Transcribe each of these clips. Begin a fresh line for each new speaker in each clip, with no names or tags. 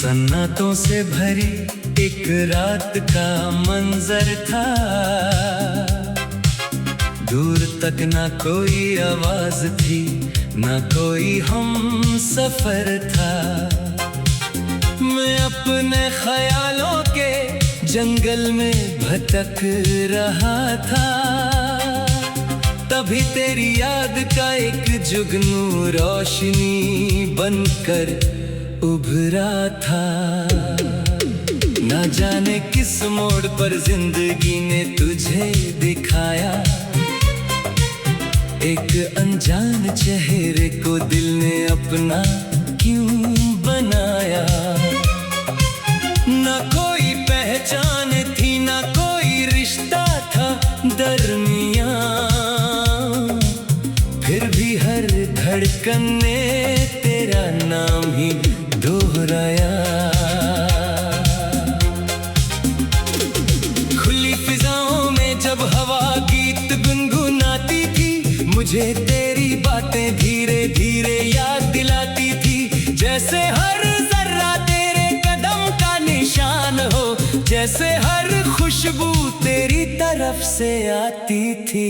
सन्नाटों से भरी एक रात का मंजर था। दूर तक ना कोई आवाज थी, ना कोई हम सफर था। मैं अपने ख्यालों के जंगल में भटक रहा था। तभी तेरी याद का एक जुगनू रोशनी बनकर उभरा था। ना जाने किस मोड़ पर जिंदगी ने तुझे दिखाया, एक अनजान चेहरे को दिल ने अपना क्यों बनाया। ना कोई पहचान थी, ना कोई रिश्ता था दरमियां, फिर भी हर धड़कन ने तेरा नाम ही दोहराया। खुली फिजाओं में जब हवा गीत गुनगुनाती थी, मुझे तेरी बातें धीरे धीरे याद दिलाती थी। जैसे हर जर्रा तेरे कदम का निशान हो, जैसे हर खुशबू तेरी तरफ से आती थी।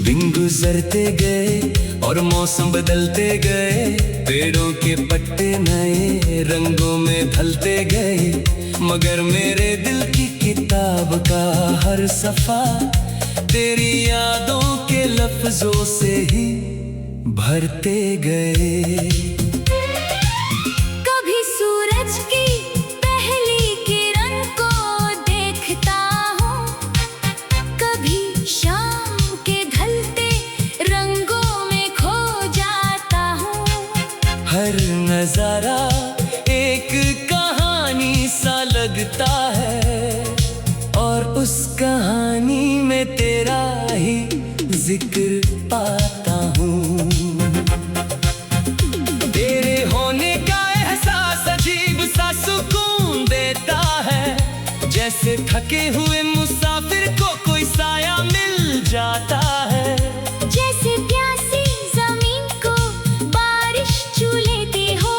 दिन गुजरते गए और मौसम बदलते गए, पेड़ों के पत्ते नए रंगों में ढलते गए, मगर मेरे दिल की किताब का हर सफा तेरी यादों के लफ्जों से ही भरते गए।
कभी सूरज की पहली किरण को देखता हूँ, कभी शाम के ढलते रंगों में खो जाता हूँ।
हर नजारा एक कहानी सा लगता है, और उस कहानी में तेरा ही जिक्र पाता हूँ। तेरे होने का एहसास अजीब सा सुकून देता है, जैसे थके हुए मुसाफिर को कोई साया मिल जाता है।
जैसे प्यासी जमीन को बारिश छू लेती हो,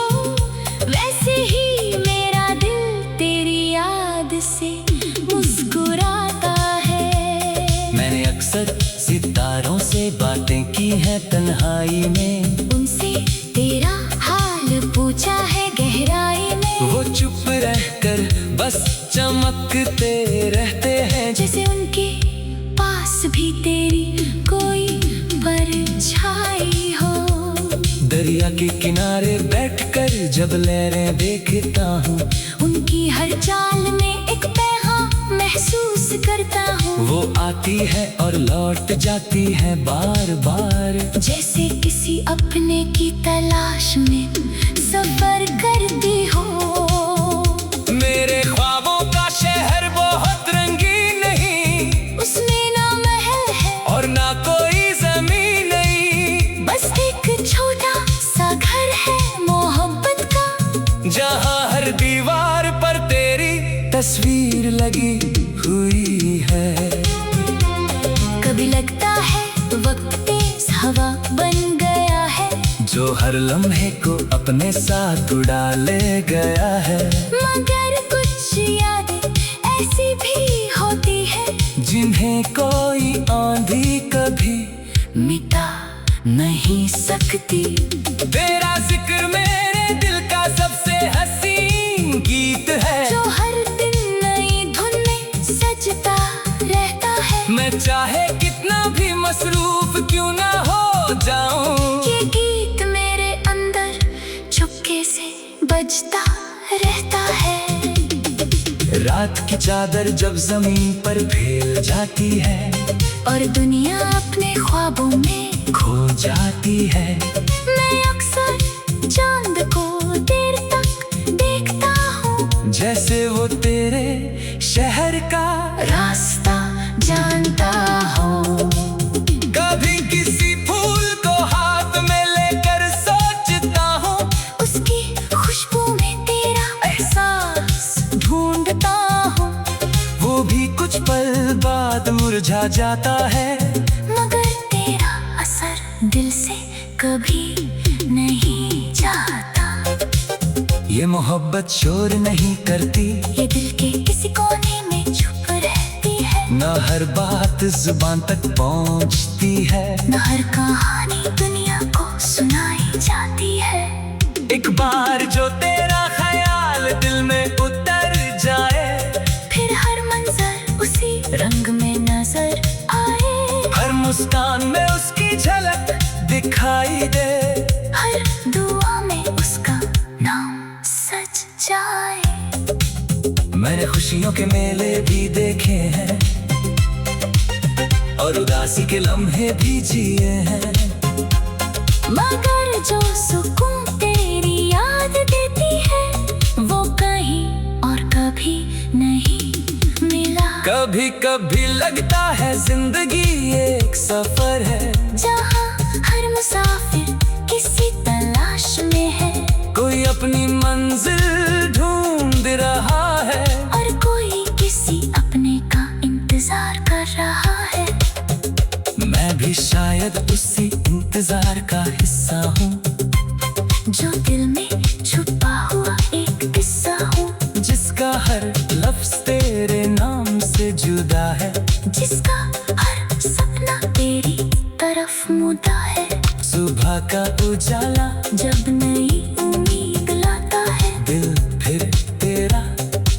वैसे ही मेरा दिल तेरी याद से मुस्कुराता है।
मैंने अक्सर सितारों से बातें की हैं तन्हाई में,
उनसे तेरा हाल पूछा है गहराई में।
वो चुप रहकर बस चमकते रहते हैं,
जैसे उनके पास भी तेरी कोई परछाई हो।
दरिया के किनारे बैठकर जब लहरें देखता हूँ,
उनकी हर चाल में एक पैगाम महसूस करता हूँ।
वो आती है और लौट जाती है बार बार,
जैसे किसी अपने की तलाश में सफर करती हो।
मेरे ख्वाबों का शहर बहुत रंगीन नहीं,
उसमें ना महल है
और ना कोई जमीन नहीं,
बस एक छोटा सा घर है मोहब्बत का,
जहाँ हर दीवार पर तेरी तस्वीर लगी हुई है।
कभी लगता है वक्त तेज हवा बन गया है,
जो हर लम्हे को अपने साथ उड़ा ले गया है।
मगर कुछ यादें ऐसी भी होती है,
जिन्हें कोई आंधी कभी
मिटा नहीं सकती।
तेरा जिक्र मेरे दिल का सबसे हसीन गीत है,
जो हर दिन नई धुन में सजता रहता है।
मैं चाहे कितना भी मसरूफ क्यों ना हो जाऊं,
ये गीत मेरे अंदर चुपके से बजता रहता है।
रात की चादर जब जमीन पर फैल जाती है,
और दुनिया अपने ख्वाबों में
खो जाती है,
मैं अक्सर चांद को देर तक देखता हूँ,
जैसे वो तेरे शहर का
रास्ता जानता हूँ।
कभी किसी फूल को हाथ में लेकर सोचता हूँ,
उसकी खुशबू में तेरा
एहसास ढूंढता हूँ। वो भी कुछ पल बाद मुरझा जाता है,
मगर तेरा असर दिल से कभी नहीं जाता।
ये मोहब्बत शोर नहीं करती,
ये दिल के किसी कोने में छुप रहती है।
ना हर बात जुबान तक पहुंचती है,
न हर कहानी दुनिया को सुनाई जाती है।
एक बार जो तेरा ख्याल दिल में उतर जाए,
फिर हर मंजर उसी रंग में नजर आए।
हर मुस्कान में उसकी झलक दिखाई दे,
हर दुआ में उसका नाम सच जाए।
मैंने खुशियों के मेले भी देखे हैं और उदासी के लम्हे भी जिए हैं,
मगर जो सुकून तेरी याद देती है, वो कहीं और कभी नहीं मिला।
कभी कभी लगता है जिंदगी एक सफर है,
जहाँ हर मुसाफिर किसी तलाश में है।
कोई अपनी मंजिल ढूंढ रहा है,
और कोई किसी अपने का इंतजार कर रहा है।
मैं भी शायद उसी इंतजार का हिस्सा हूँ,
जो दिल में छुपा हुआ एक किस्सा हूँ,
जिसका हर लफ्ज तेरे नाम से जुदा है,
जिसका हर सपना तेरी तरफ मुदा है।
सुबह का उजाला
जब नई उम्मीद लाता है,
दिल फिर तेरा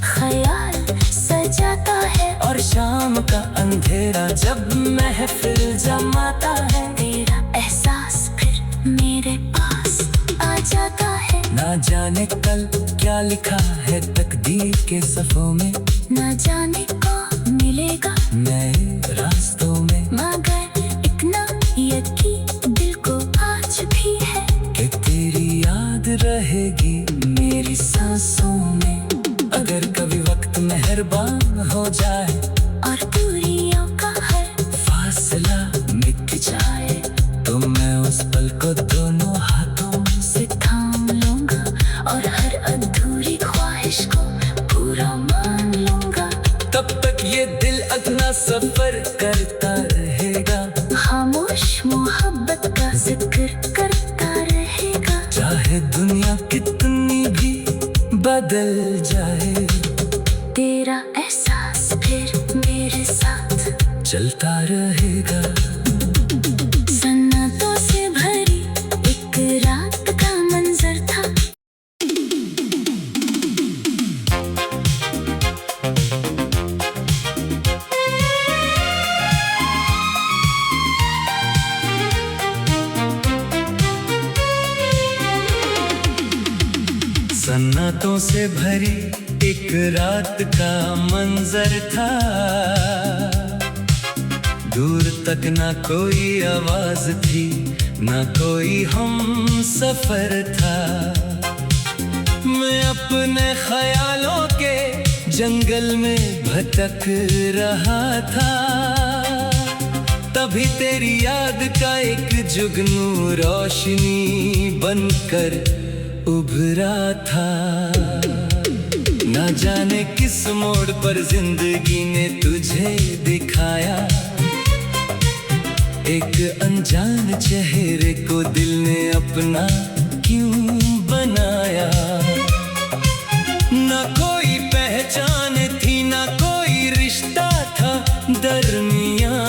ख्याल सजाता है।
और शाम का अंधेरा जब महफिल जमाता है,
तेरा एहसास फिर मेरे पास आ जाता है।
ना जाने कल क्या लिखा है तकदीर के सफ़ों में,
न जाने कौन मिलेगा
नए रास्तों में,
मगर इतना यकीन दिल को आज भी है
कि तेरी याद रहेगी मेरी सांसों में। अगर कभी वक्त मेहरबान हो जाए
और दूरियों का हर
फासला मिट जाए, तो मैं उस पल को दोनों हाथों
से थाम लूंगा और हर अधूरी ख्वाहिश को पूरा मान लूंगा।
तब तक ये दिल अपना सफर करता रहेगा,
खामोश मोहब्बत का जिक्र करता रहेगा।
चाहे दुनिया कितनी भी बदल जाए,
तेरा एहसास फिर मेरे साथ
चलता रहेगा।
सन्नाटों से भरी एक रात का मंजर था।
सन्नाटों से भरी एक रात का मंजर था, दूर तक ना कोई आवाज थी, ना कोई हम सफर था। मैं अपने ख्यालों के जंगल में भटक रहा था, तभी तेरी याद का एक जुगनू रोशनी बनकर उभरा था। ना जाने किस मोड़ पर जिंदगी ने तुझे दिखाया, एक अनजान चेहरे को दिल ने अपना क्यों बनाया। ना कोई पहचान थी, ना कोई रिश्ता था दरमियां,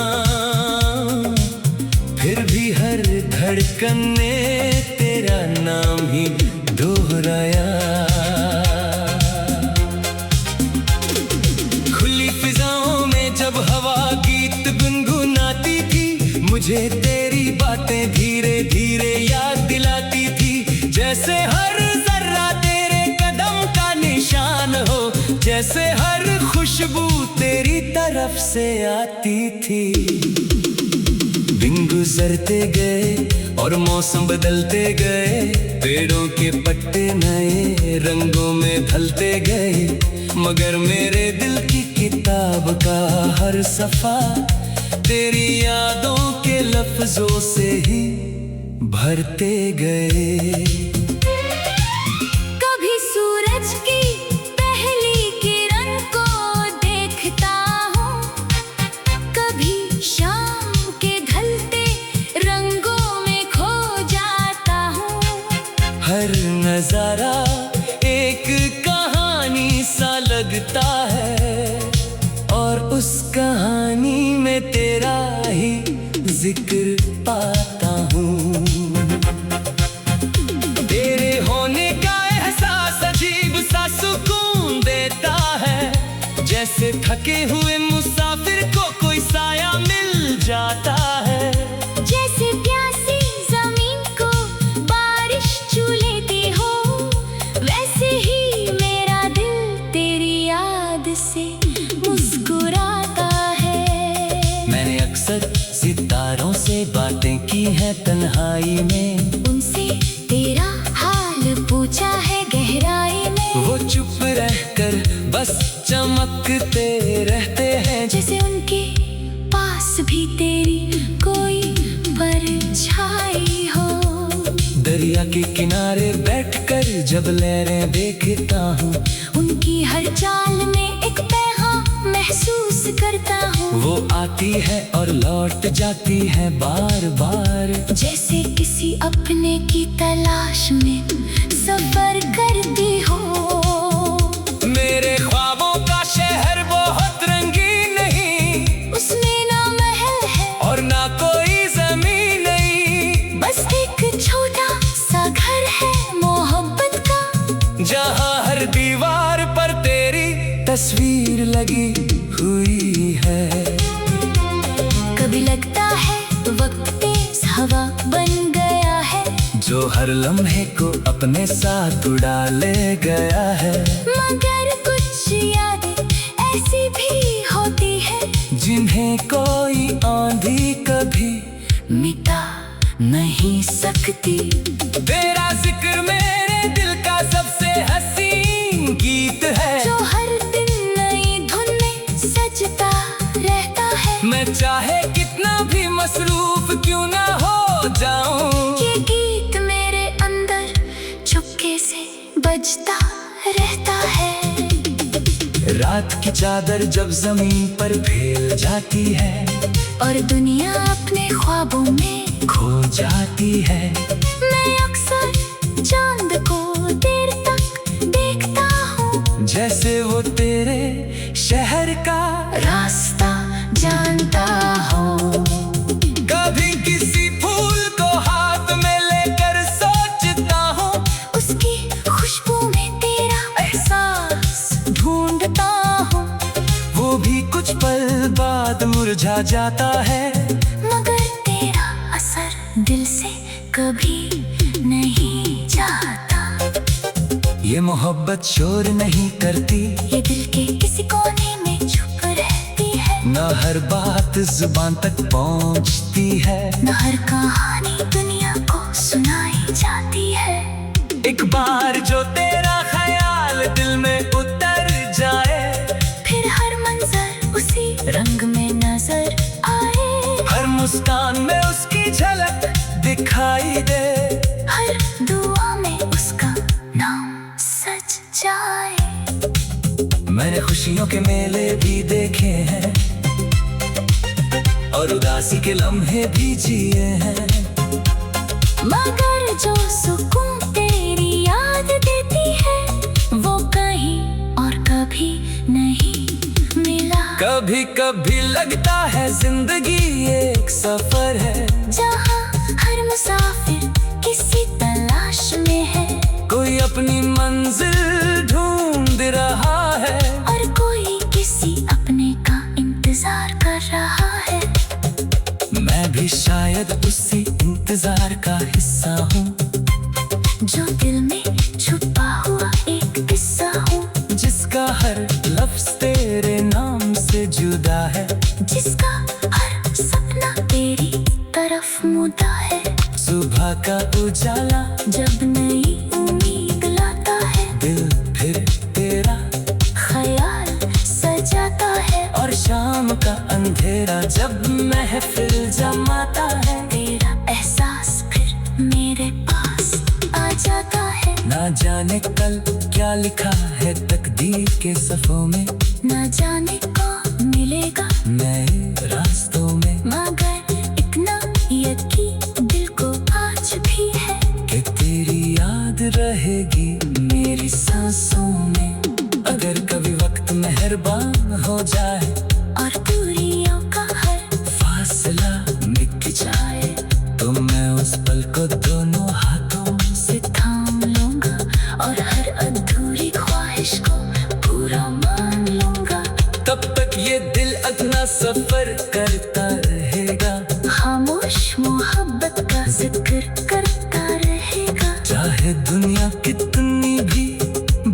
फिर भी हर धड़कन ने तेरा नाम ही दोहराया। खुली फिजाओं में जब हवा गीत गुनगुनाती थी, मुझे तेरी बातें धीरे धीरे याद दिलाती थी। जैसे हर जर्रा तेरे कदम का निशान हो, जैसे हर खुशबू तेरी तरफ से आती थी। दिन गुजरते गए और मौसम बदलते गए, पेड़ों के पत्ते नए रंगों में ढलते गए, मगर मेरे दिल की किताब का हर सफा तेरी यादों के लफ्जों से ही भरते गए।
कभी सूरज की पहली किरण को देखता हूँ, कभी शाम के ढलते रंगों में खो जाता हूँ।
हर नजारा एक कहानी सा लगता है, और उस कहानी में तेरा ही जिक्र पाता हूँ। तेरे होने का एहसास अजीब सा सुकून देता है, जैसे थके हुए मुसाफिर को कोई साया मिल जाता है।
जैसे प्यासी जमीन को बारिश छू लेती हो, वैसे ही मेरा दिल तेरी याद से मुस्कुराता है।
मैंने अक्सर सितारों से बातें की हैं तन्हाई में,
उनसे तेरा हाल पूछा है गहराई में।
वो चुप रहकर बस चमकते रहते हैं,
जैसे उनके पास भी तेरी कोई परछाई हो।
दरिया के किनारे बैठकर जब लहरें देखता हूँ,
उनकी हर चाल में एक पैगाम महसूस करता हूँ।
वो आती है और लौट जाती है बार बार,
जैसे किसी अपने की तलाश में सफर करती हो।
मेरे ख्वाबों का शहर बहुत रंगीन नहीं,
उसमें ना महल है
और ना कोई जमीन नहीं,
बस एक छोटा सा घर है मोहब्बत का,
जहाँ हर दीवार पर तेरी तस्वीर लगी हुई है।
कभी लगता है वक्त तेज हवा बन गया है,
जो हर लम्हे को अपने साथ उड़ा ले गया है।
मगर कुछ यादें ऐसी भी होती है,
जिन्हें कोई आंधी कभी
मिटा नहीं सकती।
तेरा जिक्र मेरे दिल का सबसे हसीन गीत है,
जो हर दिन नई धुन में सजता रहता है।
मैं चाहे कितना भी मसरूफ क्यों ना हो जाऊं,
ये गीत मेरे अंदर चुपके से बजता रहता है।
रात की चादर जब जमीन पर फैल जाती है,
और दुनिया अपने ख्वाबों में
खो जाती है।
मैं अक्सर चांद को देर तक देखता हूँ,
जैसे वो तेरे शहर का
रास्ता जानता हो।
कभी किसी फूल को हाथ में लेकर सोचता हूँ,
उसकी खुशबू में तेरा एहसास ढूंढता हूँ।
वो भी कुछ पल बाद मुरझा जाता है,
मगर तेरा असर दिल से कभी नहीं जाता।
ये मोहब्बत शोर नहीं करती,
ये दिल के किसी कोने में छुप रहती है।
ना हर बात जुबान तक पहुंचती है,
न हर कहानी दुनिया को सुनाई जाती है।
एक बार जो तेरा ख्याल दिल में उतर जाए,
फिर हर मंजर उसी रंग में नजर आए।
हर मुस्कान में उसकी झलक दिखाई दे,
हर दुआ में उसका नाम सच जाए।
मैंने खुशियों के मेले भी देखे हैं, और उदासी के लम्हे भी जिए हैं,
मगर जो सुकून तेरी याद देती है, वो कहीं और कभी नहीं मिला।
कभी कभी लगता है जिंदगी एक सफर है,
जहाँ हर मुसाफिर किसी तलाश में है।
कोई अपनी मंजिल ढूंढ रहा है,
और कोई किसी अपने का इंतजार कर रहा है।
मैं भी शायद उसी इंतजार का हिस्सा हूँ,
जो दिल में छुपा हुआ एक किस्सा हूँ,
जिसका हर लफ्ज तेरे नाम से जुदा है,
जिसका हर सपना तेरी तरफ मुदा है।
सुबह का उजाला
जब नई उम्मीद लाता है,
दिल फिर तेरा
ख्याल सजाता है।
और शाम का अंधेरा जब महफिल जमाता है,
तेरा एहसास फिर मेरे पास आ जाता है।
ना जाने कल क्या लिखा है तकदीर के सफ़ों में,
न जाने कौन मिलेगा
नए रास्तों में,
मगर इतना यकीन दिल को आज भी है
कि तेरी याद रहेगी रहेगी मेरी सांसों में। अगर कभी वक्त मेहरबान हो जाए
और दूरियों का हर
फासला मिट जाए, तो मैं उस पल को दोनों हाथों
से थाम लूंगा और हर अधूरी ख्वाहिश को पूरा मान लूंगा।
तब तक ये दिल अपना सफर करता रहेगा,
खामोश मोहब्बत का जिक्र करता रहेगा।
चाहे दुनिया कितनी भी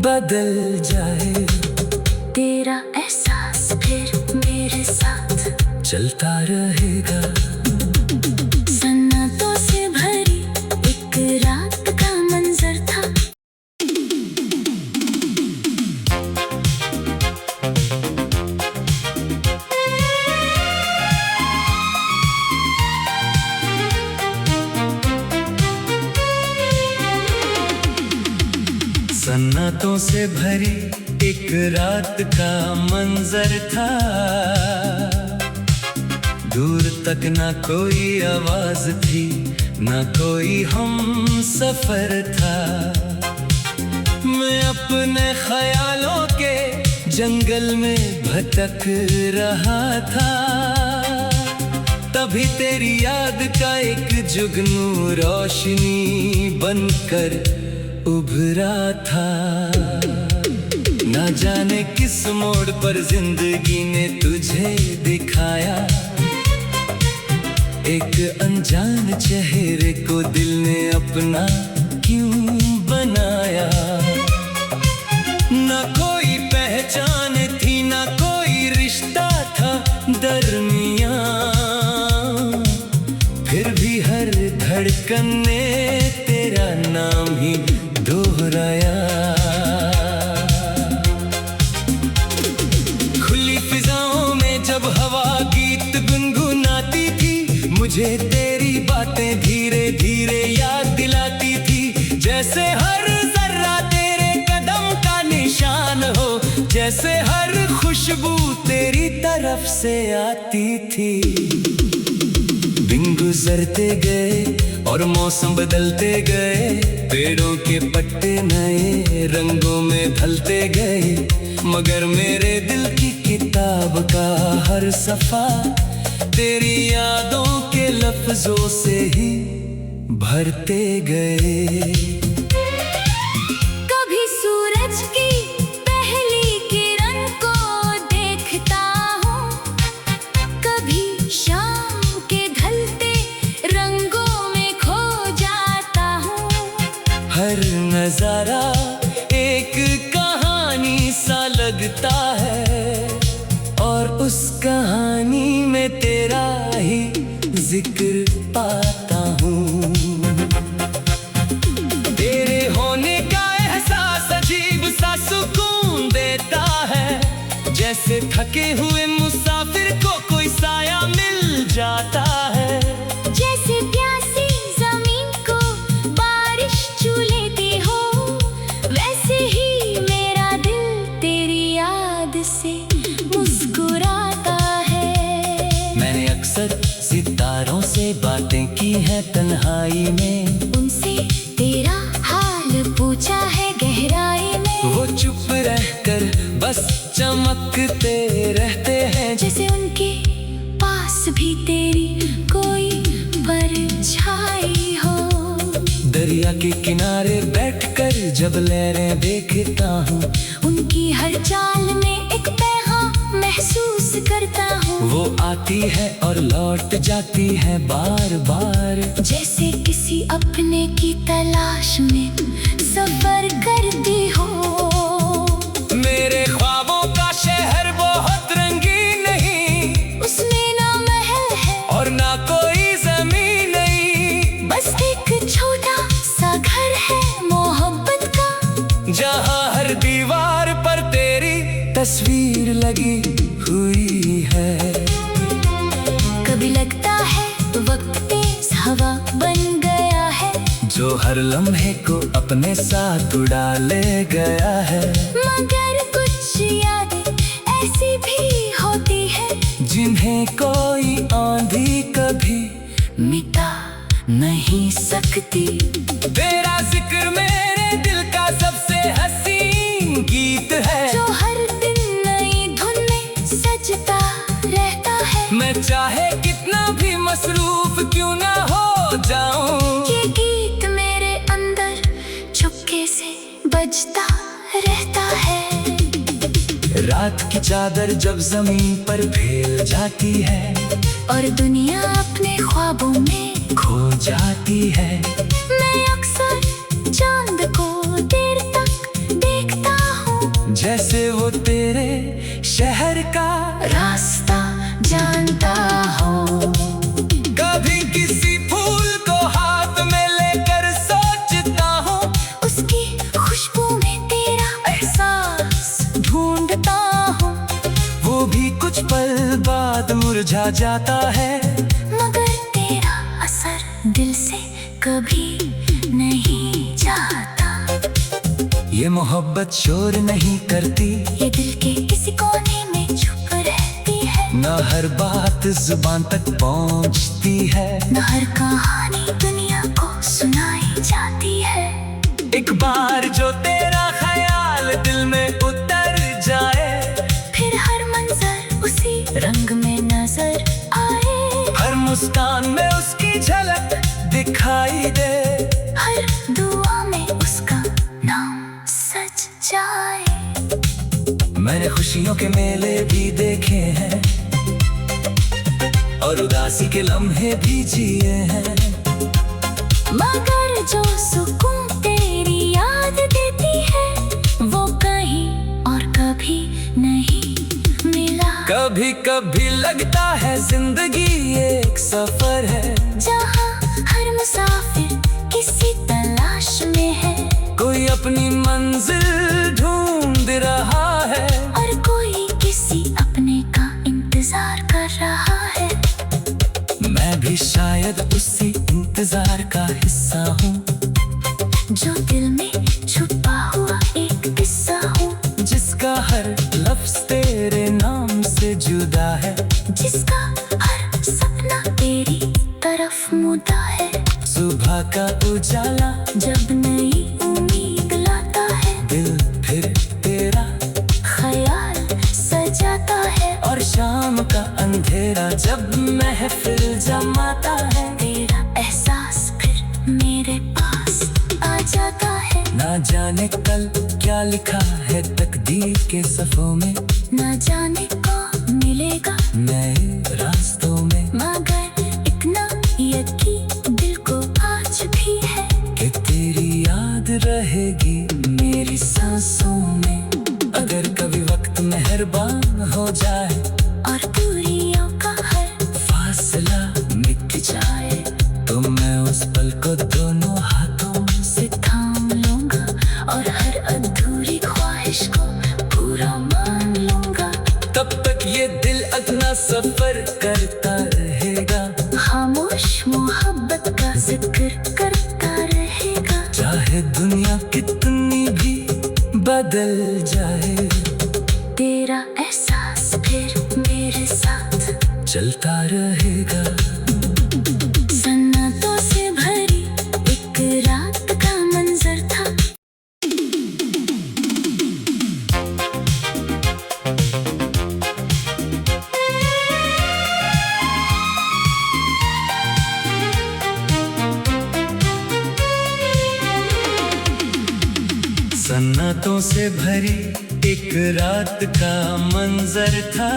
बदल जाए,
तेरा एहसास फिर मेरे साथ
चलता रहेगा।
सन्नाटों से भरी एक रात का मंजर था।
सन्नाटों से भरी एक रात का मंजर था। दूर तक ना कोई आवाज थी, ना कोई हम सफर था। मैं अपने ख्यालों के जंगल में भटक रहा था, तभी तेरी याद का एक जुगनू रोशनी बनकर उभरा था। ना जाने किस मोड़ पर जिंदगी ने तुझे दिखाया, एक अनजान चेहरे को दिल ने अपना क्यों बनाया। ना कोई पहचान थी, ना कोई रिश्ता था दरमियां, फिर भी हर धड़कन ने तेरा नाम ही दोहराया। खुली फिजाओं में जब हवा गीत गुनगुनाती थी, मुझे तेरी बातें धीरे धीरे याद दिलाती थी। जैसे हर जर्रा तेरे कदम का निशान हो, जैसे हर खुशबू तेरी तरफ से आती थी। दिन गुजरते गए और मौसम बदलते गए, पेड़ों के पत्ते नए रंगों में ढलते गए, मगर मेरे दिल की किताब का हर सफा तेरी यादों के लफ्जों से ही भरते गए।
कभी सूरज की पहली किरण को देखता हूँ, कभी शाम के ढलते रंगों में खो जाता हूँ।
हर नजारा एक कहानी सा लगता है, और उस कहानी में तेरा ही जिक्र पाता हूँ। तेरे होने का एहसास अजीब सा सुकून देता है, जैसे थके हुए मुसाफिर को कोई साया मिल जाता है।
जैसे प्यासी जमीन को बारिश छू लेती हो, वैसे ही मेरा दिल तेरी याद से मुस्कुराता है।
मैंने अक्सर सितारों से बातें की हैं तन्हाई में,
उनसे तेरा हाल पूछा है गहराई में।
वो चुप रहकर बस चमकते रहते हैं,
जैसे उनके पास भी तेरी कोई परछाई हो।
दरिया के किनारे बैठकर जब लहरें देखता हूँ,
उनकी हर चाल में एक पैगाम महसूस करता हूँ।
वो आती है और लौट जाती है बार बार,
जैसे किसी अपने की तलाश में सफर करती हो।
मेरे ख्वाबों का शहर बहुत रंगीन नहीं,
उसमें ना महल है
और ना कोई जमीन नहीं,
बस एक छोटा सा घर है मोहब्बत का,
जहाँ हर दीवार पर तेरी तस्वीर लगी हुई है।
कभी लगता है वक्त तेज हवा बन गया है,
जो हर लम्हे को अपने साथ उड़ा ले गया है।
मगर कुछ यादें ऐसी भी होती है,
जिन्हें कोई आंधी कभी
मिटा नहीं सकती।
तेरा जिक्र मेरे दिल का मसरूफ क्यों ना हो जाऊं।
ये गीत मेरे अंदर चुपके से बजता रहता है।
रात की चादर जब जमीन पर फैल जाती है
और दुनिया अपने ख्वाबों में
खो जाती है।
मैं अक्सर चांद को देर तक देखता हूँ,
जैसे वो तेरे शहर का
रास्ता जानता हूँ।
कभी किसी फूल को हाथ में लेकर सोचता हूँ,
उसकी खुशबू में तेरा एहसास ढूंढता हूँ।
वो भी कुछ पल बाद मुरझा जाता है।
मगर तेरा असर दिल से कभी नहीं जाता।
ये मोहब्बत शोर नहीं करती,
ये दिल के किसी कोने में छुप रहती है।
ना हर बात जुबान तक पहुंचती है।
न हर कहानी दुनिया को सुनाई जाती है।
एक बार जो तेरा ख्याल दिल में उतर जाए,
फिर हर मंजर उसी रंग में नजर आए।
हर मुस्कान में उसकी झलक दिखाई दे,
हर दुआ में उसका नाम सच जाए।
मैंने खुशियों के मेले भी देखे हैं और उदासी के लम्हे भी जिए हैं।
मगर जो सुकून तेरी याद देती है, वो कहीं और कभी नहीं मिला।
कभी कभी लगता है जिंदगी एक सफर है,
जहाँ हर मुसाफिर किसी तलाश में है।
कोई अपनी मंजिल ढूंढ रहा है
और कोई किसी अपने का इंतजार कर रहा है।
मैं भी शायद उसी इंतजार का हिस्सा हूँ,
जो दिल में छुपा हुआ एक किस्सा हूँ,
जिसका हर लफ्ज तेरे नाम से जुदा है।
जिसका हर सपना तेरी तरफ मुदा है।
सुबह का उजाला
जब नई उम्मीद लाता है,
दिल फिर तेरा,
ख्याल सजाता है।
और शाम का अंधेरा जब महफिल जमाता है,
तेरा एहसास फिर मेरे पास आ जाता है।
ना जाने कल क्या लिखा है तकदीर के सफ़ों में,
न जाने कौन मिलेगा
नए रास्तों में।
मगर इतना यकीन दिल को आज भी है
कि तेरी याद रहेगी मेरी सांसों में। अगर कभी वक्त मेहरबान हो जाए
और दूरियों का हर
फासला मिट जाए, तो मैं उस पल को दोनों हाथों
से थाम लूंगा और हर अधूरी ख्वाहिश को पूरा मान लूंगा।
तब तक ये दिल अपना सफर करता रहेगा,
खामोश मोहब्बत का जिक्र करता रहेगा।
चाहे दुनिया कितनी भी बदल जाए,
तेरा एहसास फिर मेरे साथ
चलता रहेगा।
सन्नाटों से भरी एक रात का मंजर था।
सन्नाटों से भरी एक रात का मंजर था।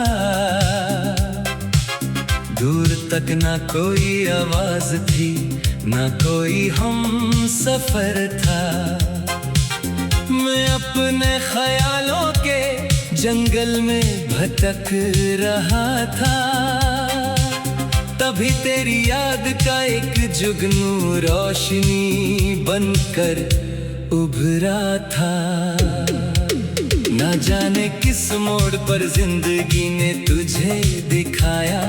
दूर तक ना कोई आवाज थी, ना कोई हम सफर था। मैं अपने ख्यालों के जंगल में भटक रहा था। तभी तेरी याद का एक जुगनू रोशनी बनकर उभरा था। ना जाने किस मोड़ पर जिंदगी ने तुझे दिखाया,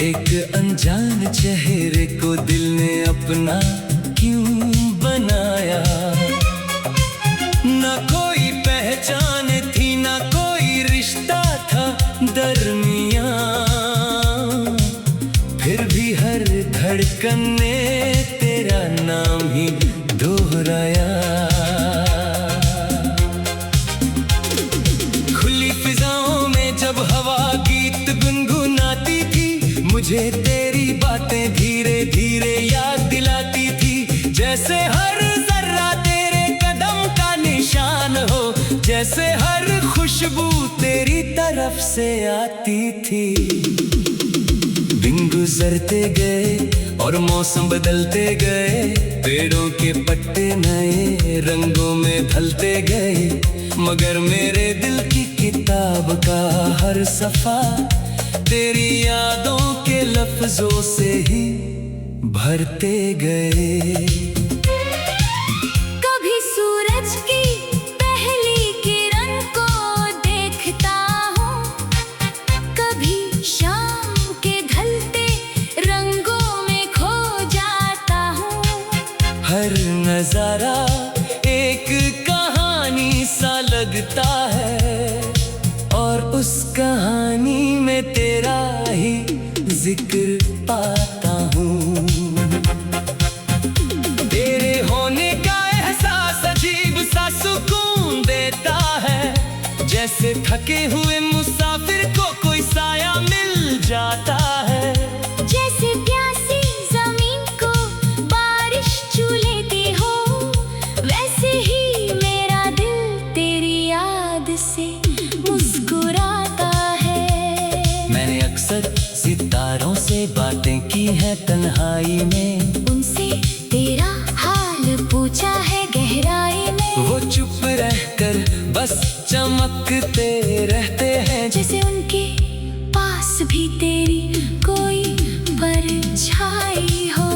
एक अनजान चेहरे को दिल ने अपना क्यों बनाया। ना कोई पहचान थी, ना कोई रिश्ता था दरमियां, फिर भी हर धड़कन ने तेरा नाम ही दोहराया। खुली फिजाओं में जब हवा गीत गुनगुनाती थी, मुझे तेरी बातें धीरे धीरे याद दिलाती थी, जैसे हर जर्रा तेरे कदम का निशान हो, जैसे हर खुशबू तेरी तरफ से आती थी। दिन गुजरते गए और मौसम बदलते गए, पेड़ों के पत्ते नए रंगों में ढलते गए, मगर मेरे दिल की किताब का हर सफा तेरी यादों के लफ्जों से ही भरते गए।
कभी सूरज की पहली किरण को देखता हूँ, कभी शाम के ढलते रंगों में खो जाता हूँ।
हर नजारा एक कहानी सा लगता है, और उस कहानी में तेरा ही जिक्र पाता हूँ। तेरे होने का एहसास अजीब सा सुकून देता है, जैसे थके हुए मुसाफिर को कोई साया मिल जाता है।
जैसे प्यासी जमीन को बारिश छू लेती हो, वैसे ही मेरा दिल तेरी याद से मुस्कुराता है।
मैंने अक्सर सितारों से बातें की हैं तन्हाई में,
उनसे तेरा हाल पूछा है गहराई में।
वो चुप रहकर बस चमकते रहते हैं,
जैसे उनके पास भी तेरी कोई परछाई हो।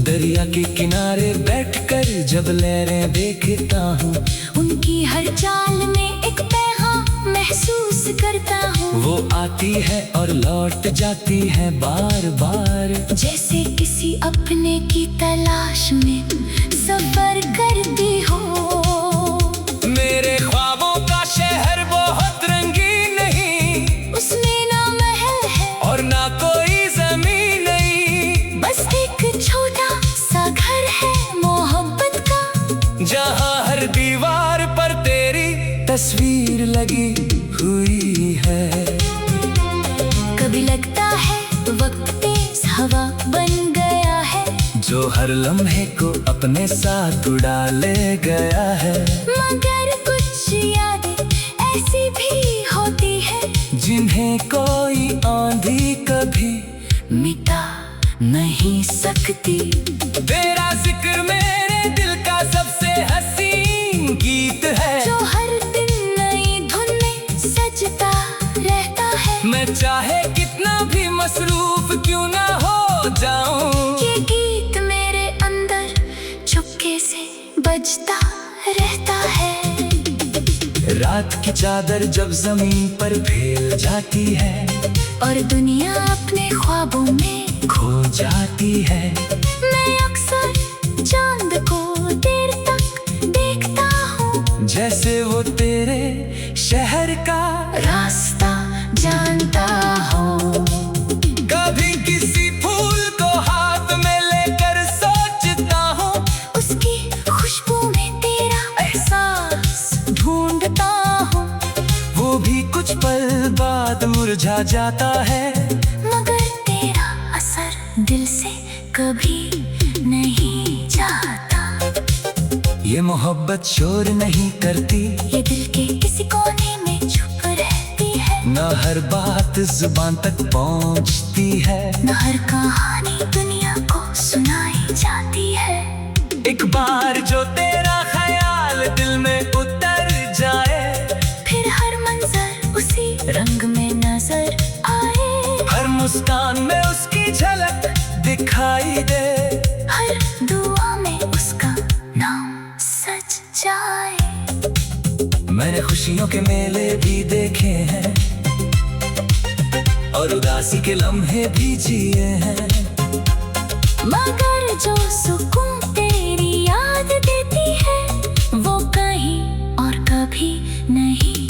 दरिया के किनारे बैठकर जब लहरें देखता हूँ,
उनकी हर चाल में एक पैगाम महसूस करता हूँ।
वो आती है और लौट जाती है बार बार,
जैसे किसी अपने की तलाश में सफर करती हो।
मेरे ख्वाबों का शहर बहुत रंगीन नहीं,
उसमें ना महल है
और ना कोई जमीन नहीं,
बस एक छोटा सा घर है मोहब्बत का,
जहाँ हर दीवार पर तेरी तस्वीर लगी हुई है।
कभी लगता है वक्त तेज हवा बन गया है,
जो हर लम्हे को अपने साथ उड़ा ले गया है।
मगर कुछ यादें ऐसी भी होती है,
जिन्हें कोई आंधी कभी
मिटा नहीं सकती।
तेरा जिक्र मेरे दिल का सबसे हसीन गीत है,
जो हर दिन नई धुन में सजता रहता है।
मैं चाहे कितना भी मसरूफ क्यों ना हो जाऊं,
ये गीत मेरे अंदर चुपके से बजता रहता है।
रात की चादर जब जमीन पर फैल जाती है,
और दुनिया अपने ख्वाबों में
खो जाती है,
मैं अक्सर चांद को देर तक देखता हूँ,
जैसे वो तेरे शहर का
रास्ता जानता हो।
कभी किसी फूल को हाथ में लेकर सोचता हूँ,
उसकी खुशबू में तेरा
एहसास
ढूंढता हूँ,
वो भी कुछ पल बाद मुरझा जाता है,
मगर तेरा असर दिल से कभी नहीं जाता।
ये मोहब्बत शोर नहीं करती,
ये दिल के किसी कोने में छुप रहती है,
न हर बात जुबान तक पहुँचती है,
न हर कहानी दुनिया को सुनाई जाती है।
एक बार जो तेरा ख्याल दिल में उतर जाए,
फिर हर मंजर उसी रंग में नजर आए,
हर मुस्कान में उसकी झलक दिखाई दे,
हर दुआ में उसका नाम सच जाए।
मैंने खुशियों के मेले भी देखे हैं, और उदासी के लम्हे भी जिए हैं,
मगर जो सुकून तेरी याद देती है, वो कहीं और कभी नहीं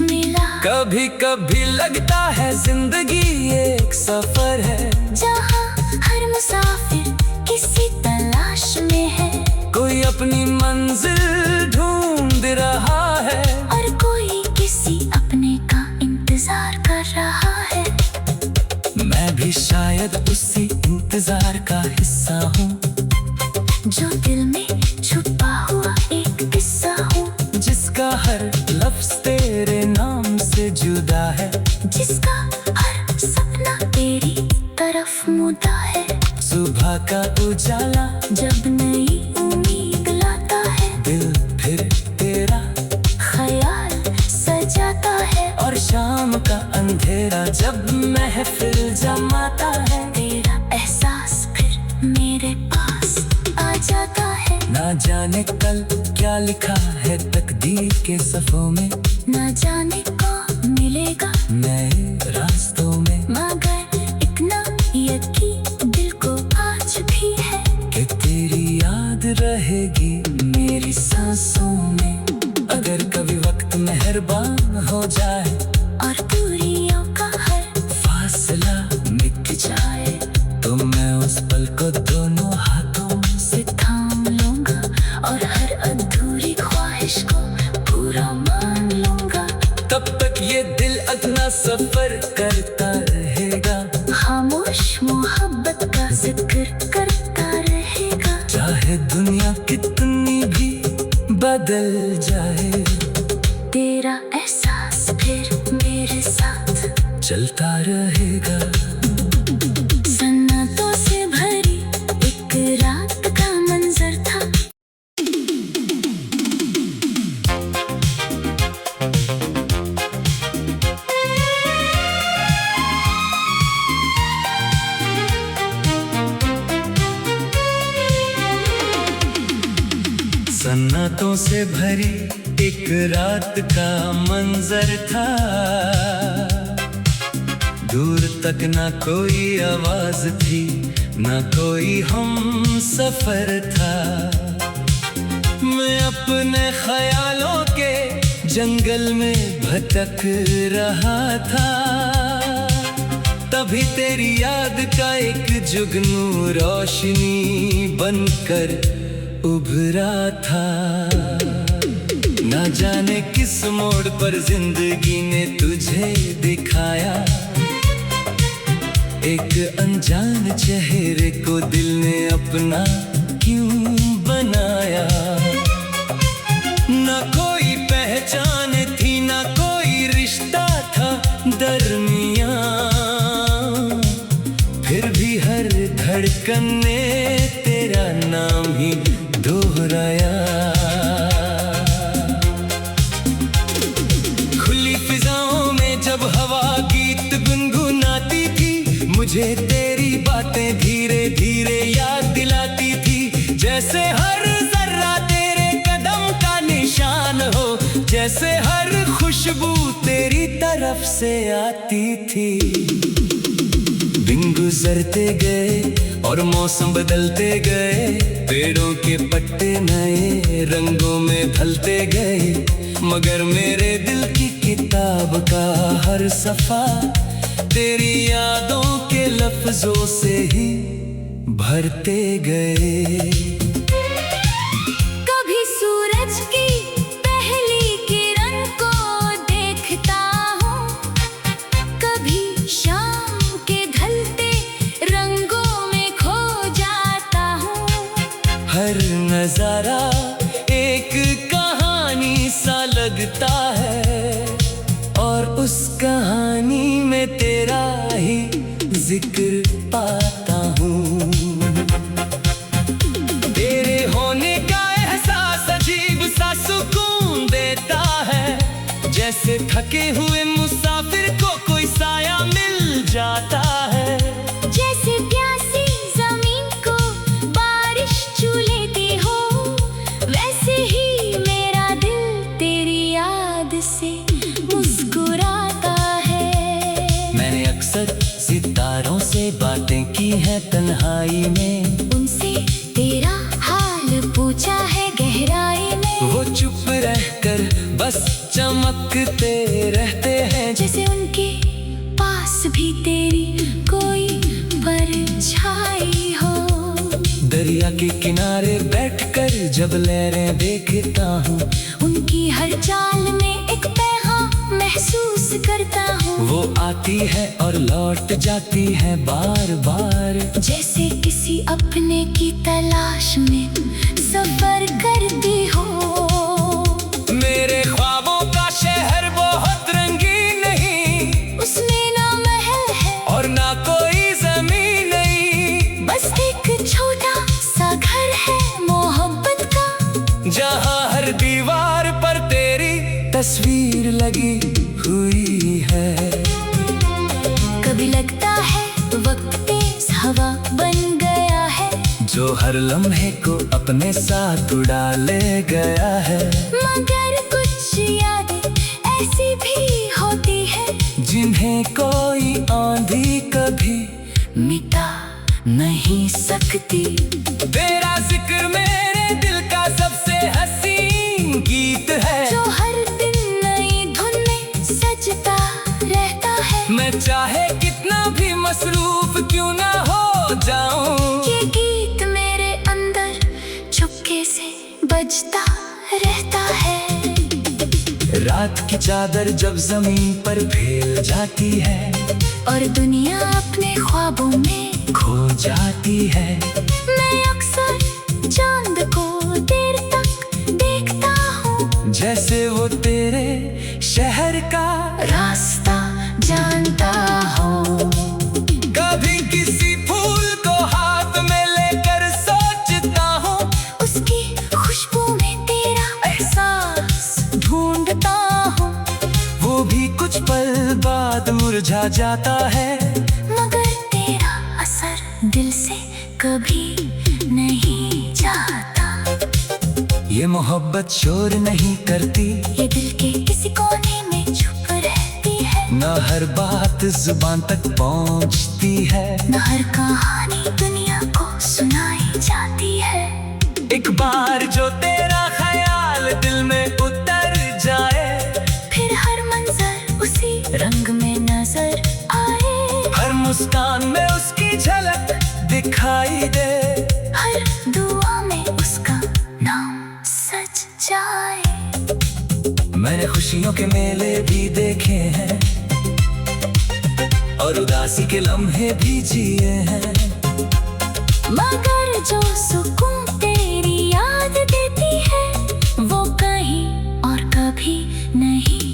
मिला।
कभी कभी लगता है जिंदगी एक सफर है,
जहाँ हर मुसाफिर किसी तलाश में है,
कोई अपनी मंजिल ढूंढ रहा है,
और कोई किसी अपने का इंतजार कर रहा है।
मैं भी शायद जब महफिल जमाता है,
तेरा एहसास फिर मेरे पास आ जाता है।
ना जाने कल क्या लिखा है तकदीर के सफ़ों में,
ना जाने कौन मिलेगा
नए रास्तों में,
मगर इतना यकीन दिल को आज भी है
कि तेरी याद रहेगी मेरी सांसों में। अगर कभी वक्त मेहरबान हो जाए
और दूरियों का हर
फासला मिट जाए, तो मैं उस पल को दोनों हाथों
से थाम लूंगा और हर अधूरी ख्वाहिश को पूरा मान लूंगा।
तब तक ये दिल अपना सफर करता रहेगा,
खामोश मोहब्बत का जिक्र करता रहेगा।
चाहे दुनिया कितनी भी बदल जाए,
तेरा एहसास फिर मेरे साथ
चलता रहेगा।
सन्नाटों से भरी एक रात का मंजर था।
सन्नाटों से भरी एक रात का मंजर था, दूर तक ना कोई आवाज थी, ना कोई हम सफर था। मैं अपने ख्यालों के जंगल में भटक रहा था, तभी तेरी याद का एक जुगनू रोशनी बनकर उभरा था। ना जाने किस मोड़ पर जिंदगी ने तुझे दिखाया, एक अनजान चेहरे को दिल ने अपना क्यों बनाया। ना कोई पहचान थी, ना कोई रिश्ता था दरमियां, फिर भी हर धड़कन ने तेरा नाम ही दोहराया। खुली फिजाओं में जब हवा गीत गुनगुनाती थी, मुझे तेरी बातें धीरे धीरे याद दिलाती थी। जैसे हर जर्रा तेरे कदम का निशान हो, जैसे हर खुशबू तेरी तरफ से आती थी। दिन गुजरते गए और मौसम बदलते गए, पेड़ों के पत्ते नए रंगों में ढलते गए, मगर मेरे दिल की किताब का हर सफा तेरी यादों के लफ्जों से ही भरते गए।
कभी सूरज की पहली किरण को देखता हूँ, कभी शाम के ढलते रंगों में खो जाता हूँ।
हर नजारा एक कहानी सा लगता है, और उस कहानी में तेरा ही जिक्र पाता हूँ। तेरे होने का एहसास अजीब सा सुकून देता है, जैसे थके हुए मुसाफिर को कोई साया मिल जाता है।
जैसे प्यासी जमीन को बारिश छू लेती हो, वैसे ही मेरा दिल तेरी याद से मुस्कुराता है।
मैंने अक्सर सितारों से बातें की हैं तन्हाई में,
उनसे तेरा हाल पूछा है गहराई में।
वो चुप रहकर बस चमकते रहते हैं,
जैसे उनके पास भी तेरी कोई परछाई हो।
दरिया के किनारे बैठकर जब लहरें देखता हूँ,
उनकी हर चाल में एक पैगाम महसूस करता हूँ।
वो आती है और लौट जाती है बार बार,
जैसे किसी अपने की तलाश में सफर करती हो।
मेरे ख्वाबों का शहर बहुत रंगीन नहीं,
उसमें ना महल है
और ना कोई जमीन नहीं,
बस एक छोटा सा घर है मोहब्बत का,
जहाँ हर दीवार पर तेरी तस्वीर लगी हुई है। जो हर लम्हे को अपने साथ उड़ा ले गया है।
मगर कुछ यादें ऐसी भी होती है
जिन्हें कोई आंधी कभी
मिटा नहीं सकती।
तेरा जिक्र मेरे दिल का सबसे हसीन गीत है,
जो हर दिन नई धुन में सजता रहता है।
मैं चाहे कितना भी मसरूफ क्यों ना हो जाऊं,
ये गीत मेरे अंदर चुपके से बजता रहता है।
रात की चादर जब जमीन पर फैल जाती है
और दुनिया अपने ख्वाबों में
खो जाती है,
मैं अक्सर चांद को देर तक देखता हूँ,
जैसे वो तेरे शहर का
रास्ता जानता हूँ।
कभी किसी फूल को हाथ में लेकर सोचता हूँ,
उसकी खुशबू में तेरा एहसास ढूंढता हूँ।
वो भी कुछ पल बाद मुरझा जाता है,
मगर तेरा असर दिल से कभी नहीं जाता।
ये मोहब्बत शोर नहीं करती,
ये दिल के किसी कोने में छुप रहती है।
न हर बात जुबान तक पहुंचती है,
न हर कहानी दुनिया को सुनाई जाती है।
एक बार जो तेरा ख्याल दिल में उतर जाए,
फिर हर मंजर उसी रंग में नजर आए।
हर मुस्कान में उसकी झलक दिखाई दे,
हर दुआ में उसका नाम सच जाए।
मैंने खुशियों के मेले भी देखे हैं और उदासी के लम्हे भी जिए हैं,
मगर जो सुकून तेरी याद देती है वो कहीं और कभी नहीं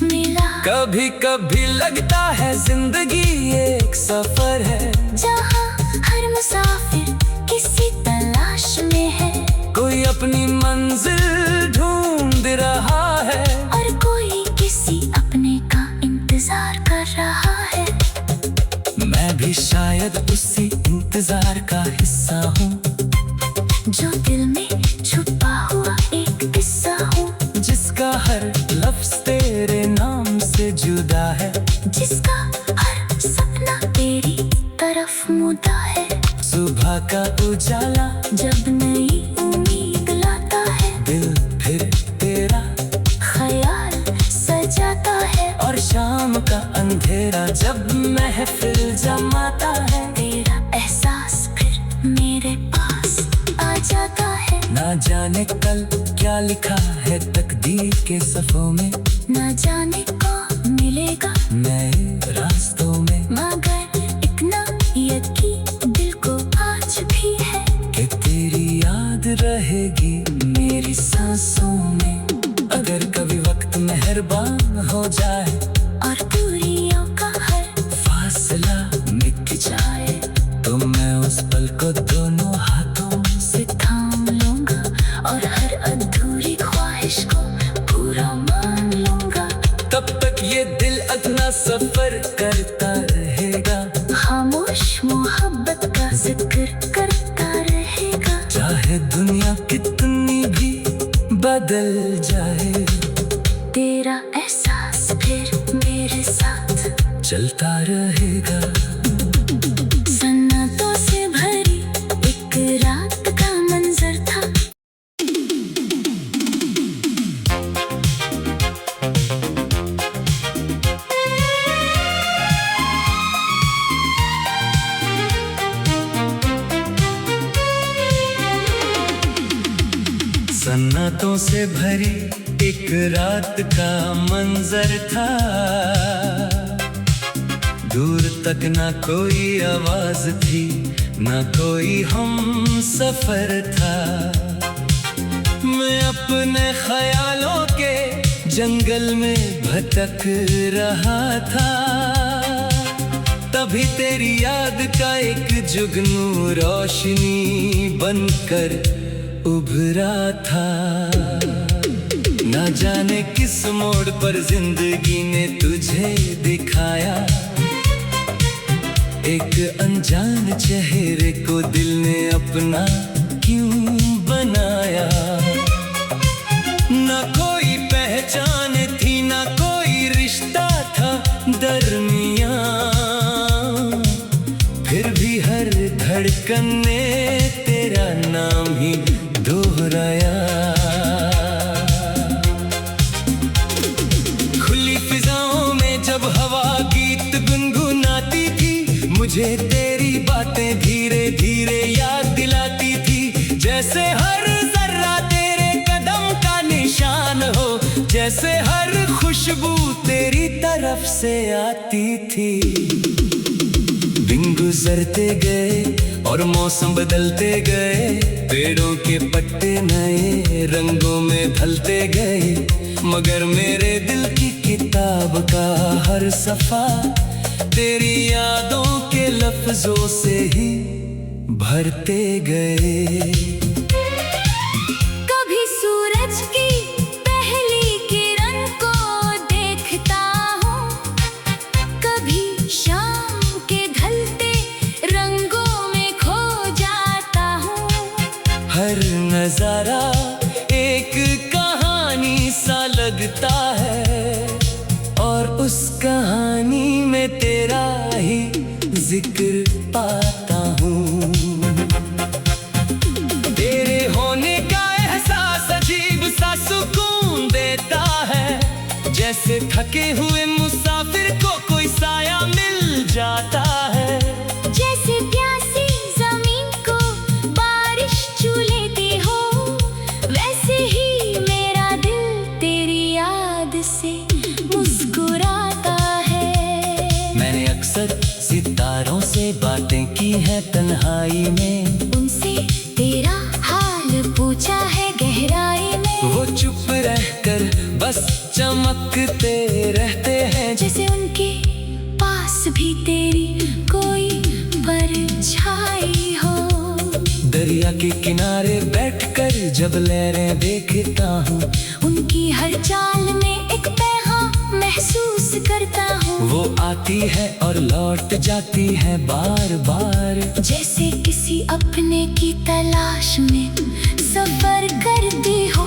मिला।
कभी कभी लगता है जिंदगी एक सफर है,
जहाँ हर मुसाफिर किसी तलाश में है।
कोई अपनी मंजिल ढूंढ रहा है
और कोई किसी अपने का इंतजार कर रहा है।
मैं भी शायद उसी इंतजार का हिस्सा हूँ,
जो दिल में छुपा हुआ एक किस्सा हूँ,
जिसका हर लफ्ज तेरे नाम से जुदा है,
जिसका हर सपना तेरी तरफ मुदा है।
सुबह का उजाला
जब नई उम्मीद लाता है,
दिल फिर तेरा
ख्याल सजाता है।
और शाम का अंधेरा जब महफिल जमाता है,
तेरा एहसास फिर मेरे पास आ जाता है।
ना जाने कल क्या लिखा है तकदीर के सफ़ों में,
न जाने कौन मिलेगा
नए रास्तों में,
मगर इतना यकीन दिल को आज भी है
कि तेरी याद रहेगी मेरी सांसों में। अगर कभी वक्त मेहरबान हो जाए
और दूरियों का हर
फासला मिट जाए, तो मैं उस पल को दोनों हाथों
से थाम लूंगा और हर अधूरी ख्वाहिश को पूरा मान लूंगा।
तब तक ये दिल अपना सफर करता रहेगा,
खामोश मोहब्बत का जिक्र करता रहेगा।
चाहे दुनिया कितनी भी बदल जाए,
तेरा एहसास फिर मेरे साथ
चलता रहेगा।
सन्नाटों से भरी एक रात का मंजर था।
सन्नाटों से भरी एक रात का मंजर था, दूर तक ना कोई आवाज थी, ना कोई हम सफर था। मैं अपने ख्यालों के जंगल में भटक रहा था, तभी तेरी याद का एक जुगनू रोशनी बनकर उभरा था। ना जाने किस मोड़ पर जिंदगी ने तुझे दिखाया, एक अनजान चेहरे को दिल ने अपना क्यों बनाया। ना कोई पहचान थी, ना कोई रिश्ता था दरमियां, फिर भी हर धड़कन ने तेरा नाम ही दोहराया। खुली फिजाओं में जब हवा गीत गुनगुनाती थी, मुझे तेरी बातें धीरे धीरे याद दिलाती थी। जैसे हर जर्रा तेरे कदम का निशान हो, जैसे हर खुशबू तेरी तरफ से आती थी। दिन गुजरते गए और मौसम बदलते गए, पेड़ों के पत्ते नए रंगों में ढलते गए, मगर मेरे दिल की किताब का हर सफा तेरी यादों के लफ्जों से ही भरते गए।
कभी सूरज की पहली किरण को देखता हूँ, कभी शाम के ढलते रंगों में खो जाता हूँ।
हर नजारा एक कहानी सा लगता है, और उस कहानी में तेरा ही जिक्र पाता हूँ। तेरे होने का एहसास अजीब सा सुकून देता है, जैसे थके हुए मुसाफिर को कोई साया मिल जाता है।
जैसे प्यासी जमीन को बारिश छू लेती हो, वैसे ही मेरा दिल तेरी याद से मुस्कुराता है।
मैंने अक्सर सितारों से बातें की हैं तन्हाई में,
उनसे तेरा हाल पूछा है गहराई में।
वो चुप रहकर बस चमकते रहते हैं,
जैसे उनके पास भी तेरी कोई परछाई हो।
दरिया के किनारे बैठकर जब लहरें देखता हूँ,
उनकी हर चाल में एक पैगाम महसूस करता हूँ।
वो आती है और लौट जाती है बार बार,
जैसे किसी अपने की तलाश में सफर करती हो।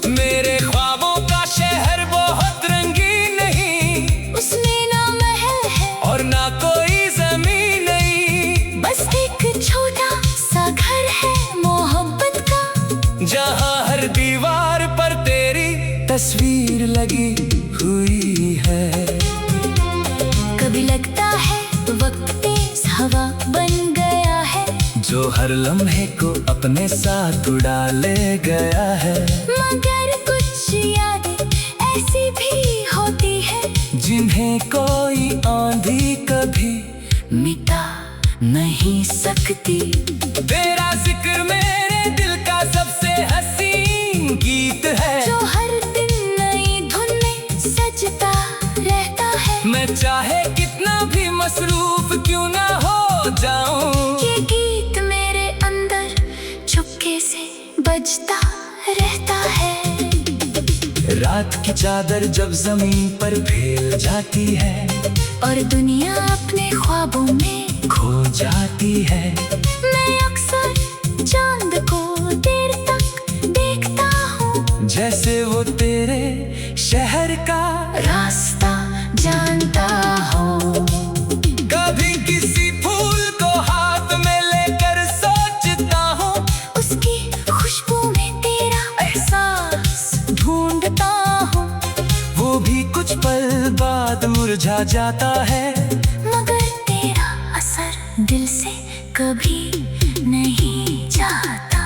मेरे ख्वाबों का शहर बहुत रंगीन नहीं,
उसमें ना महल है
और ना कोई जमीन नहीं,
बस एक छोटा सा घर है मोहब्बत का,
जहाँ हर दीवार पर तेरी तस्वीर लगी हुई है।
कभी लगता है वक्त तेज हवा बन गया है,
जो हर लम्हे को अपने साथ उड़ा ले गया है।
मगर कुछ यादें ऐसी भी होती है,
जिन्हें कोई आंधी कभी
मिटा नहीं सकती।
तेरा जिक्र मेरे दिल का सबसे हसीन गीत है,
जो हर दिन नई धुन में सजता रहता है।
मैं चाहे कितना भी मसरूफ क्यों ना हो जाऊं,
ये गीत मेरे अंदर चुपके से बजता रहता है।
रात की चादर जब जमीन पर फैल जाती है,
और दुनिया अपने ख्वाबों में
खो जाती है।
मैं अक्सर चांद को देर तक देखता हूँ,
जैसे वो तेरे शहर का
रास्ता जानता हो।
कभी किसी फूल को हाथ में लेकर सोचता हूँ,
उसकी खुशबू में तेरा
एहसास ढूंढता हूँ। वो भी कुछ पल बाद मुरझा जाता है,
मगर तेरा असर दिल से कभी नहीं जाता।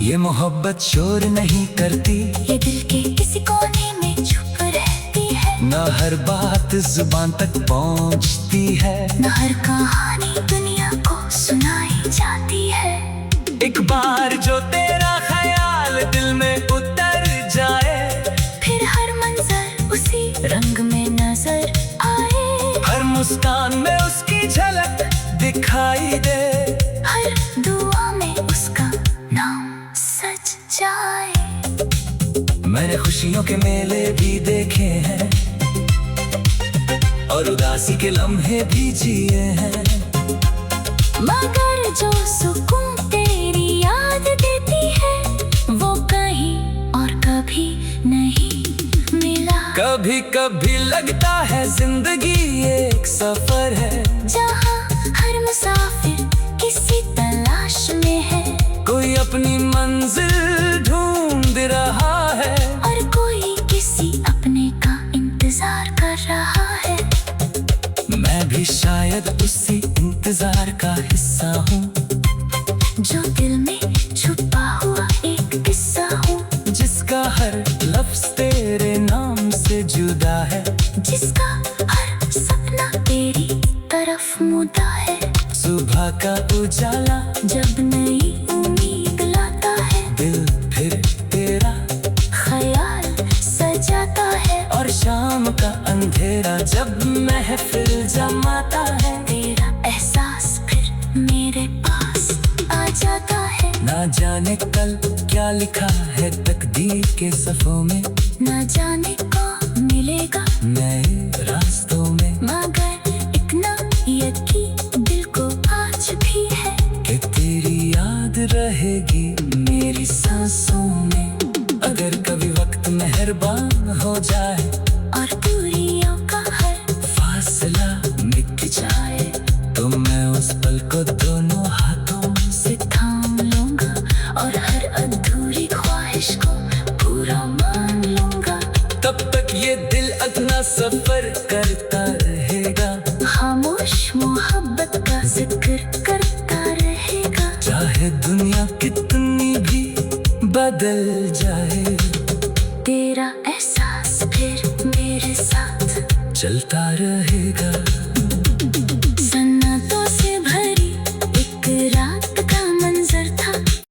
ये मोहब्बत शोर नहीं करती,
ये दिल के किसी कोने में छुप रहती है।
न हर बात जुबान तक पहुंचती है,
न हर कहानी दुनिया को सुनाई जाती है।
एक बार जो तेरा ख्याल दिल में उतर जाए,
फिर हर मंजर उसी रंग में नजर आए।
हर मुस्कान में उसकी झलक दिखाई दे,
हर दुआ में उसका नाम सच जाए।
मैंने खुशियों के मेले भी देखे हैं, और उदासी के लम्हे भी जिए हैं।
मगर जो सुकून तेरी याद देती है वो कहीं और कभी नहीं मिला।
कभी कभी लगता है जिंदगी एक सफर है,
जहाँ हर मुसाफिर किसी तलाश में है।
कोई अपनी मंजिल ढूंढ रहा है
और कोई किसी अपने का इंतजार कर रहा है।
मैं भी शायद उसी इंतजार का हिस्सा हूँ,
जो दिल में छुपा हुआ एक किस्सा हूँ,
जिसका हर लफ्ज तेरे नाम से जुदा है,
जिसका हर सपना तेरी तरफ मुदा है।
सुबह का उजाला
जब नई उम्मीद लाता है,
दिल फिर तेरा
ख्याल सजाता है।
और शाम का अंधेरा जब महफिल जमाता है,
तेरा एहसास फिर मेरे पास आ जाता है।
ना जाने कल क्या लिखा है तकदीर के सफ़ों में,
न जाने कौन मिलेगा
नए रास्तों में,
मगर इतना यकीन दिल को आज भी है
कि तेरी याद रहेगी मेरी सांसों में। अगर कभी वक्त मेहरबान हो जाए
और दूरियों का हर
फासला मिट जाए, तो मैं उस पल को दोनों हाथों
से थाम लूंगा और हर अधूरी ख्वाहिश को पूरा मान लूंगा।
तब तक ये दिल अपना सफर करता रहेगा,
खामोश मोहब्बत का जिक्र करता रहेगा।
चाहे दुनिया कितनी भी बदल जाए,
तेरा एहसास फिर मेरे साथ
चलता रहेगा।